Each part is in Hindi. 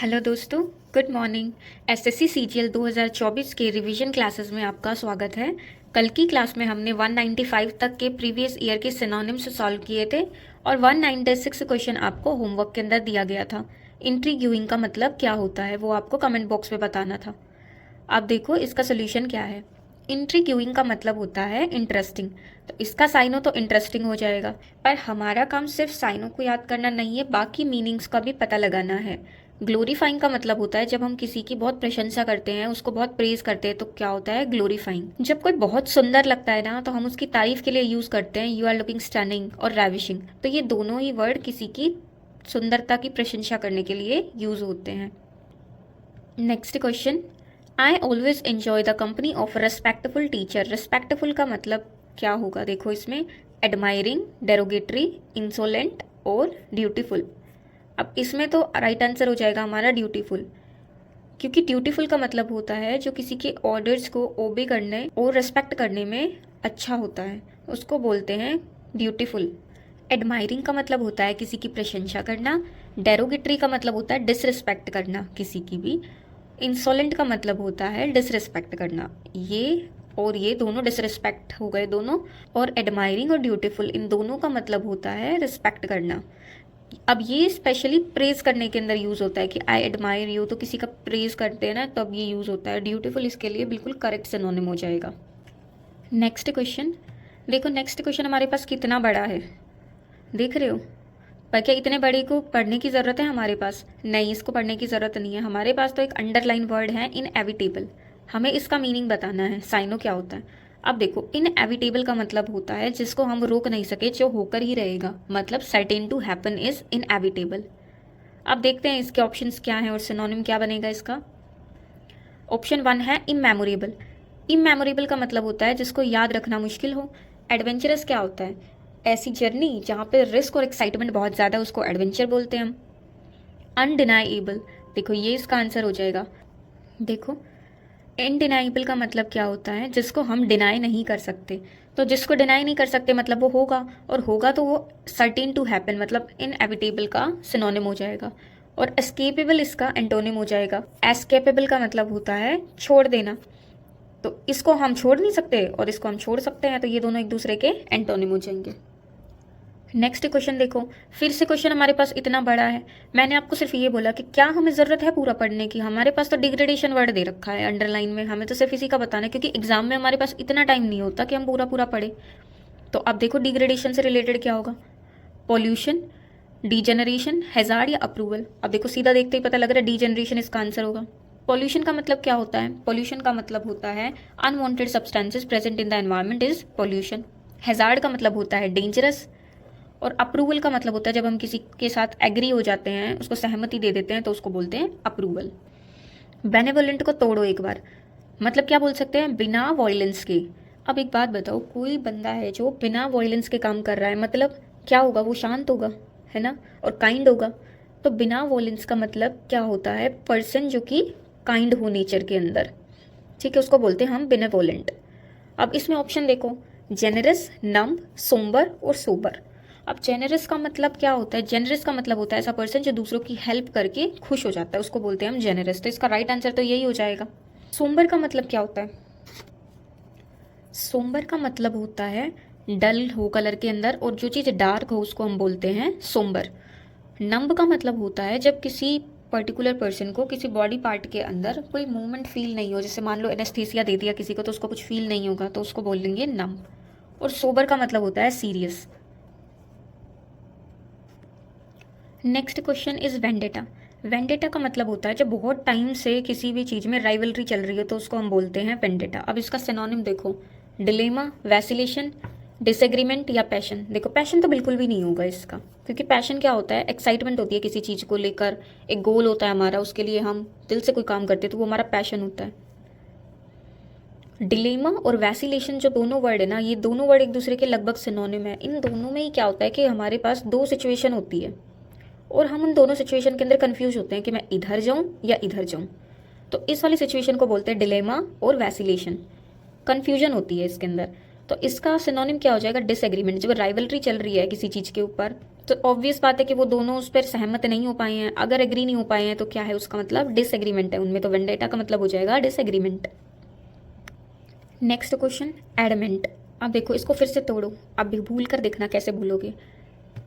हेलो दोस्तों, गुड मॉर्निंग। एसएससी सीजीएल 2024 के रिवीजन क्लासेस में आपका स्वागत है। कल की क्लास में हमने 195 तक के प्रीवियस ईयर के सिनोनिम्स सॉल्व किए थे और 196 क्वेश्चन आपको होमवर्क के अंदर दिया गया था। इंट्रीग्यूइंग का मतलब क्या होता है वो आपको कमेंट बॉक्स में बताना था। अब देखो इसका सोल्यूशन क्या है। इंट्रीग्यूइंग का मतलब होता है इंटरेस्टिंग, तो इसका साइनो तो इंटरेस्टिंग हो जाएगा, पर हमारा काम सिर्फ साइनों को याद करना नहीं है, बाकी मीनिंग्स का भी पता लगाना है। ग्लोरीफाइंग का मतलब होता है जब हम किसी की बहुत प्रशंसा करते हैं, उसको बहुत प्रेज करते हैं, तो क्या होता है ग्लोरीफाइंग। जब कोई बहुत सुंदर लगता है ना, तो हम उसकी तारीफ के लिए यूज करते हैं यू आर लुकिंग स्टनिंग और रैविशिंग। तो ये दोनों ही वर्ड किसी की सुंदरता की प्रशंसा करने के लिए यूज होते हैं। Next question, I always enjoy the company of respectful teacher. Respectful का मतलब क्या होगा, देखो इसमें एडमायरिंग, डेरोगेटरी, इंसोलेंट और ड्यूटीफुल। अब इसमें तो राइट आंसर हो जाएगा हमारा ड्यूटीफुल, क्योंकि ड्यूटीफुल का मतलब होता है जो किसी के ऑर्डर्स को ओबे करने और रेस्पेक्ट करने में अच्छा होता है, उसको बोलते हैं ड्यूटीफुल। एडमायरिंग का मतलब होता है किसी की प्रशंसा करना। डेरोगेटरी का मतलब होता है डिसरिस्पेक्ट करना किसी की भी। इंसोलेंट का मतलब होता है डिसरिस्पेक्ट करना। ये और ये दोनों डिसरिस्पेक्ट हो गए दोनों। और एडमायरिंग और ड्यूटीफुल इन दोनों का मतलब होता है रिस्पेक्ट करना। अब ये स्पेशली प्रेज करने के अंदर यूज होता है कि आई एडमायर यू, तो किसी का प्रेज करते हैं ना, तब ये यूज होता है। ड्यूटीफुल इसके लिए बिल्कुल करेक्ट सिनोनिम हो जाएगा। नेक्स्ट क्वेश्चन देखो, नेक्स्ट क्वेश्चन हमारे पास कितना बड़ा है, देख रहे हो। पर क्या इतने बड़े को पढ़ने की ज़रूरत है हमारे पास? नहीं, इसको पढ़ने की ज़रूरत नहीं है। हमारे पास तो एक अंडरलाइन वर्ड है इनएविटेबल, हमें इसका मीनिंग बताना है, साइनो क्या होता है। अब देखो, इनएविटेबल का मतलब होता है जिसको हम रोक नहीं सके, जो होकर ही रहेगा, मतलब certain to happen is inevitable. अब देखते हैं इसके ऑप्शंस क्या हैं और सिनोनिम क्या बनेगा इसका। ऑप्शन 1 है इमेमोरेबल। इमेमोरेबल का मतलब होता है जिसको याद रखना मुश्किल हो। एडवेंचरस क्या होता है? ऐसी जर्नी जहाँ पे रिस्क और एक्साइटमेंट बहुत ज़्यादा है, उसको एडवेंचर बोलते हैं हम। अनडिनाइएबल, देखो ये इसका आंसर हो जाएगा। देखो, इनडिनाइबल का मतलब क्या होता है, जिसको हम डिनाई नहीं कर सकते। तो जिसको डिनाई नहीं कर सकते मतलब वो होगा, और होगा तो वो सर्टेन टू हैपन, मतलब इनएविटेबल का सिनोनिम हो जाएगा। और एस्केपेबल इसका एंटोनिम हो जाएगा। एस्केपेबल का मतलब होता है छोड़ देना, तो इसको हम छोड़ नहीं सकते और इसको हम छोड़ सकते हैं, तो ये दोनों एक दूसरे के एंटोनिम हो जाएंगे। नेक्स्ट क्वेश्चन देखो, फिर से क्वेश्चन हमारे पास इतना बड़ा है। मैंने आपको सिर्फ ये बोला कि क्या हमें ज़रूरत है पूरा पढ़ने की, हमारे पास तो डिग्रेडेशन वर्ड दे रखा है अंडरलाइन में, हमें तो सिर्फ इसी का बताना है, क्योंकि एग्जाम में हमारे पास इतना टाइम नहीं होता कि हम पूरा पूरा पढ़े। तो अब देखो डिग्रेडेशन से रिलेटेड क्या होगा, पॉल्यूशन, डीजेनरेशन, हैजार्ड या अप्रूवल। अब देखो सीधा देखते ही पता लग रहा है डीजेनरेशन इसका आंसर होगा। पॉल्यूशन का मतलब क्या होता है? पॉल्यूशन का मतलब होता है unwanted substances present in the environment is pollution. Hazard का मतलब होता है डेंजरस। और अप्रूवल का मतलब होता है जब हम किसी के साथ एग्री हो जाते हैं, उसको सहमति दे देते हैं, तो उसको बोलते हैं अप्रूवल। बेनेवोलेंट को तोड़ो एक बार, मतलब क्या बोल सकते हैं? बिना वॉयलेंस के। अब एक बात बताओ, कोई बंदा है जो बिना वॉयलेंस के काम कर रहा है, मतलब क्या होगा? वो शांत होगा, है ना, और काइंड होगा। तो बिना वॉयलेंस का मतलब क्या होता है? पर्सन जो कि काइंड हो नेचर के अंदर, ठीक है, उसको बोलते हैं हम बेनेवोलेंट। अब इसमें ऑप्शन देखो, जेनरस, नम्ब, सोम्बर और सोबर। अब जेनरस का मतलब क्या होता है? जेनरस का मतलब होता है ऐसा पर्सन जो दूसरों की हेल्प करके खुश हो जाता है, उसको बोलते हैं हम जेनरस। तो इसका राइट आंसर तो यही हो जाएगा। सोम्बर का मतलब क्या होता है? सोम्बर का मतलब होता है डल हो कलर के अंदर, और जो चीज़ डार्क हो उसको हम बोलते हैं सोम्बर। नंब का मतलब होता है जब किसी पर्टिकुलर पर्सन को किसी बॉडी पार्ट के अंदर कोई मूवमेंट फील नहीं हो, जैसे मान लो एनेस्थीसिया दे दिया किसी को तो उसको कुछ फील नहीं होगा, तो उसको बोल देंगे नंब। और सोबर का मतलब होता है serious. Next question is vendetta. Vendetta का मतलब होता है जब बहुत टाइम से किसी भी चीज़ में राइवलरी चल रही है, तो उसको हम बोलते हैं वेंडेटा। अब इसका सिनोनिम देखो, डिलेमा, वैसिलेशन, डिसएग्रीमेंट या पैशन। देखो पैशन तो बिल्कुल भी नहीं होगा इसका, क्योंकि पैशन क्या होता है? एक्साइटमेंट होती है किसी चीज़ को लेकर, एक गोल होता है हमारा, उसके लिए हम दिल से कोई काम करते हैं, तो वो हमारा पैशन होता है। डिलेमा और वैसिलेशन जो दोनों वर्ड है ना, ये दोनों वर्ड एक दूसरे के लगभग सिनोनिम है। इन दोनों में ही क्या होता है कि हमारे पास दो सिचुएशन होती है, और हम उन दोनों सिचुएशन के अंदर कंफ्यूज होते हैं कि मैं इधर जाऊं या इधर जाऊं। तो इस वाली सिचुएशन को बोलते हैं डिलेमा और वैसिलेशन, कंफ्यूजन होती है इसके अंदर। तो इसका सिनोनिम क्या हो जाएगा? डिसएग्रीमेंट। जब राइवलरी चल रही है किसी चीज़ के ऊपर, तो ऑब्वियस बात है कि वो दोनों उस पर सहमत नहीं हो पाए हैं। अगर एग्री नहीं हो पाए हैं तो क्या है, उसका मतलब डिसएग्रीमेंट है उनमें, तो वेंडेटा का मतलब हो जाएगा डिसएग्रीमेंट। Next question, adamant. अब देखो इसको फिर से तोड़ो, अब भी भूल कर देखना कैसे भूलोगे।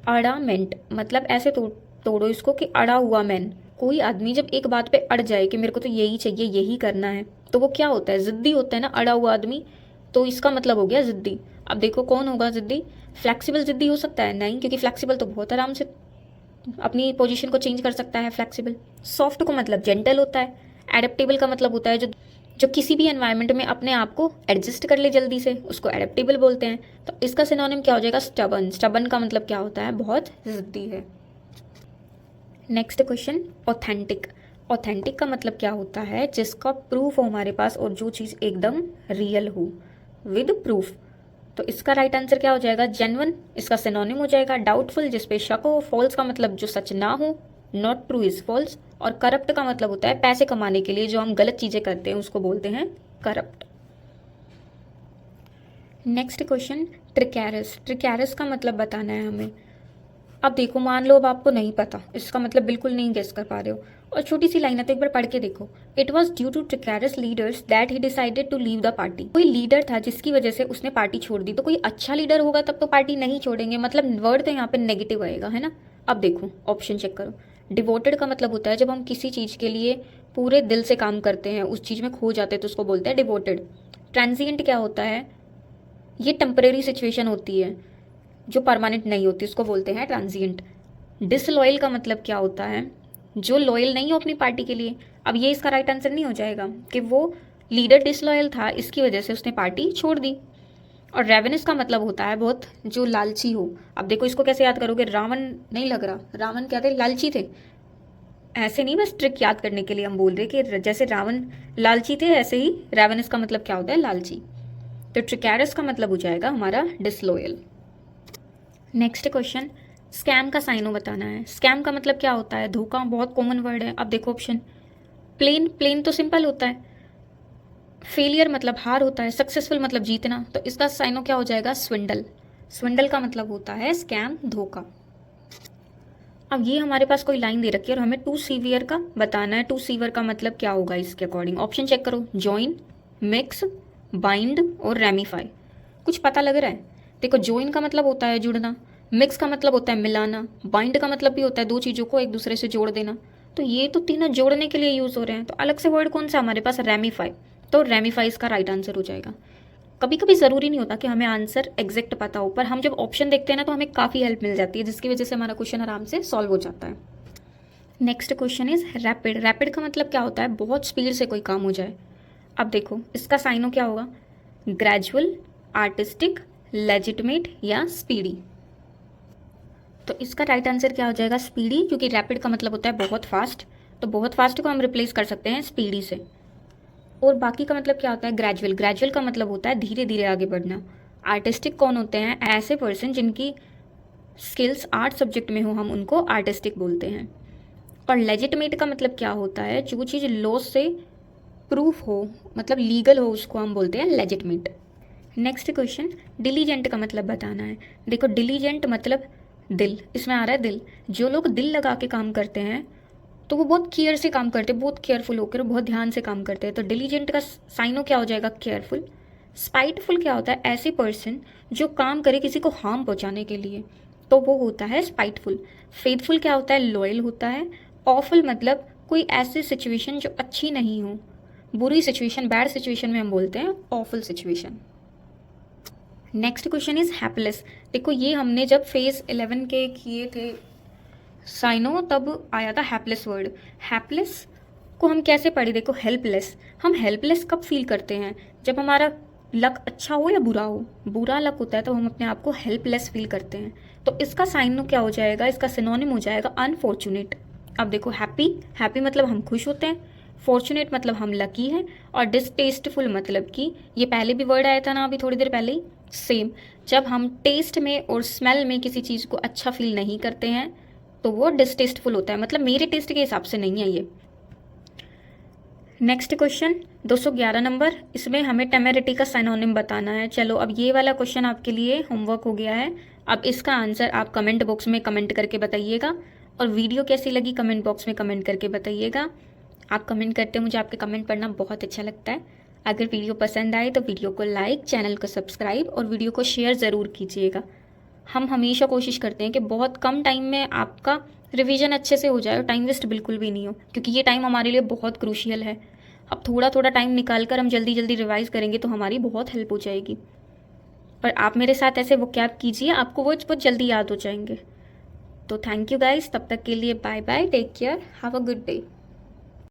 अड़ामेंट मतलब ऐसे तोड़ो इसको कि अड़ा हुआ मैन। कोई आदमी जब एक बात पे अड़ जाए कि मेरे को तो यही चाहिए, यही करना है, तो वो क्या होता है, जिद्दी होता है ना, अड़ा हुआ आदमी। तो इसका मतलब हो गया जिद्दी। अब देखो कौन होगा जिद्दी? फ्लैक्सिबल जिद्दी हो सकता है? नहीं, क्योंकि फ्लैक्सिबल तो बहुत आराम से अपनी पोजीशन को चेंज कर सकता है फ्लैक्सिबल। सॉफ्ट को मतलब जेंटल होता है। एडेप्टेबल का मतलब होता है जो जो किसी भी एनवायरनमेंट में अपने आप को एडजस्ट कर ले जल्दी से, उसको एडेप्टेबल बोलते हैं। तो इसका सिनोनिम क्या हो जाएगा? स्टबन। स्टबन का मतलब क्या होता है? बहुत जिद्दी है। Next question, authentic. ऑथेंटिक का मतलब क्या होता है? जिसका प्रूफ हो हमारे पास और जो चीज़ एकदम रियल हो, विद प्रूफ। तो इसका राइट आंसर क्या हो जाएगा? जेन्युइन। इसका सिनोनिम हो जाएगा डाउटफुल, जिसपे शक हो। फॉल्स का मतलब जो सच ना हो, नॉट ट्रू इज फॉल्स। और करप्ट का मतलब होता है पैसे कमाने के लिए जो हम गलत चीज़ें करते हैं उसको बोलते हैं corrupt. Next question, treacherous. Treacherous का मतलब बताना है हमें। अब देखो मान लो अब आपको नहीं पता, इसका मतलब बिल्कुल नहीं गेस कर पा रहे हो, और छोटी सी लाइन है तो एक बार पढ़ के देखो। It was due to treacherous leaders that he decided to leave the party. कोई लीडर था जिसकी वजह से उसने पार्टी छोड़ दी। तो कोई अच्छा लीडर होगा तब तो पार्टी नहीं छोड़ेंगे, मतलब वर्ड तो यहाँ पे नेगेटिव आएगा, है ना। अब देखो ऑप्शन चेक करो। डिवोटेड का मतलब होता है जब हम किसी चीज़ के लिए पूरे दिल से काम करते हैं, उस चीज़ में खो जाते हैं तो उसको बोलते हैं डिवोटेड। ट्रांजिएंट क्या होता है? ये टेम्परेरी सिचुएशन होती है जो परमानेंट नहीं होती, उसको बोलते हैं ट्रांजिएंट। डिसलॉयल का मतलब क्या होता है? जो लॉयल नहीं हो अपनी पार्टी के लिए। अब ये इसका राइट आंसर नहीं हो जाएगा कि वो लीडर डिसलॉयल था, इसकी वजह से उसने पार्टी छोड़ दी। और रेवेनस का मतलब होता है बहुत जो लालची हो। अब देखो इसको कैसे याद करोगे? रावण नहीं लग रहा, रावण क्या थे? लालची थे। ऐसे नहीं बस ट्रिक याद करने के लिए हम बोल रहे कि जैसे रावण लालची थे ऐसे ही रेवेनस का मतलब क्या होता है? लालची। तो ट्रिकैरस का मतलब हो जाएगा हमारा डिसलॉयल। नेक्स्ट क्वेश्चन, स्कैम का साइनो बताना है। स्कैम का मतलब क्या होता है? धोखा। बहुत कॉमन वर्ड है। अब देखो ऑप्शन, प्लेन। प्लेन तो सिंपल होता है। फेलियर मतलब हार होता है। सक्सेसफुल मतलब जीतना। तो इसका साइनो क्या हो जाएगा? स्विंडल। स्विंडल का मतलब होता है स्कैम, धोखा। अब ये हमारे पास कोई लाइन दे रखी है और हमें टू सीवियर का बताना है। टू सीवियर का मतलब क्या होगा इसके अकॉर्डिंग? ऑप्शन चेक करो। जॉइन, मिक्स, बाइंड और रेमिफाई। कुछ पता लग रहा है? देखो जॉइन का मतलब होता है जुड़ना, मिक्स का मतलब होता है मिलाना, बाइंड का मतलब भी होता है दो चीज़ों को एक दूसरे से जोड़ देना। तो ये तो तीनों जोड़ने के लिए यूज़ हो रहे हैं। तो अलग से वर्ड कौन सा हमारे पास? रेमिफाई। तो रेमिफाई इसका राइट आंसर हो जाएगा। कभी कभी ज़रूरी नहीं होता कि हमें आंसर एग्जैक्ट पता हो, पर हम जब ऑप्शन देखते हैं ना तो हमें काफ़ी हेल्प मिल जाती है, जिसकी वजह से हमारा क्वेश्चन आराम से सॉल्व हो जाता है। Next question is rapid. Rapid का मतलब क्या होता है? बहुत स्पीड से कोई काम हो जाए। अब देखो इसका साइनो क्या होगा? ग्रेजुअल, आर्टिस्टिक, लेजिटमेट या स्पीडी। तो इसका राइट आंसर क्या हो जाएगा? स्पीडी, क्योंकि रैपिड का मतलब होता है बहुत फास्ट। तो बहुत फास्ट को हम रिप्लेस कर सकते हैं स्पीडी से। और बाकी का मतलब क्या होता है? ग्रेजुअल। ग्रेजुअल का मतलब होता है धीरे धीरे आगे बढ़ना। आर्टिस्टिक कौन होते हैं? ऐसे पर्सन जिनकी स्किल्स आर्ट सब्जेक्ट में हो, हम उनको आर्टिस्टिक बोलते हैं। और लेजिटमेट का मतलब क्या होता है? जो चीज़ लॉ से प्रूफ हो, मतलब लीगल हो, उसको हम बोलते हैं लेजिटमेट। नेक्स्ट क्वेश्चन, डिलीजेंट का मतलब बताना है। देखो डिलीजेंट मतलब दिल, इसमें आ रहा है दिल। जो लोग दिल लगा के काम करते हैं तो वो बहुत केयर से काम करते हैं, बहुत केयरफुल होकर बहुत ध्यान से काम करते हैं। तो डिलीजेंट का साइनो क्या हो जाएगा? केयरफुल। स्पाइटफुल क्या होता है? ऐसे पर्सन जो काम करे किसी को हार्म पहुंचाने के लिए, तो वो होता है स्पाइटफुल। फेथफुल क्या होता है? लॉयल होता है। ऑफुल मतलब कोई ऐसी सिचुएशन जो अच्छी नहीं हो, बुरी सिचुएशन, बैड सिचुएशन में हम बोलते हैं awful situation. Next question is hapless. देखो ये हमने जब फेज 11 के किए थे साइनो तब आया था हैप्पीलेस वर्ड। हैप्पीलेस को हम कैसे पढ़े? देखो हेल्पलेस। हम हेल्पलेस कब फील करते हैं? जब हमारा लक अच्छा हो या बुरा हो। बुरा लक होता है तो हम अपने आप को हेल्पलेस फील करते हैं। तो इसका साइनो क्या हो जाएगा? इसका सिनोनिम हो जाएगा अनफॉर्चुनेट। अब देखो हैप्पी, हैप्पी मतलब हम खुश होते हैं, फॉर्चुनेट मतलब हम लकी हैं, और डिसटेस्टफुल मतलब कि ये पहले भी वर्ड आया था ना अभी थोड़ी देर पहले ही, सेम। जब हम टेस्ट में और स्मेल में किसी चीज़ को अच्छा फील नहीं करते हैं तो वो डिसटेस्टफुल होता है, मतलब मेरे टेस्ट के हिसाब से नहीं है ये। नेक्स्ट क्वेश्चन 211 नंबर, इसमें हमें टेमेरिटी का सिनोनिम बताना है। चलो अब ये वाला क्वेश्चन आपके लिए होमवर्क हो गया है। अब इसका आंसर आप कमेंट बॉक्स में कमेंट करके बताइएगा, और वीडियो कैसी लगी कमेंट बॉक्स में कमेंट करके बताइएगा। आप कमेंट करते हैं, मुझे आपके कमेंट पढ़ना बहुत अच्छा लगता है। अगर वीडियो पसंद आए तो वीडियो को लाइक, चैनल को सब्सक्राइब और वीडियो को शेयर ज़रूर कीजिएगा। हम हमेशा कोशिश करते हैं कि बहुत कम टाइम में आपका रिवीजन अच्छे से हो जाए और टाइम वेस्ट बिल्कुल भी नहीं हो, क्योंकि ये टाइम हमारे लिए बहुत क्रूशियल है। अब थोड़ा थोड़ा टाइम निकाल कर हम जल्दी जल्दी रिवाइज़ करेंगे तो हमारी बहुत हेल्प हो जाएगी। पर आप मेरे साथ ऐसे वोकैब कीजिए, आपको वो बहुत जल्दी याद हो जाएंगे। तो थैंक यू गाइस, तब तक के लिए bye bye, take care, have a good day.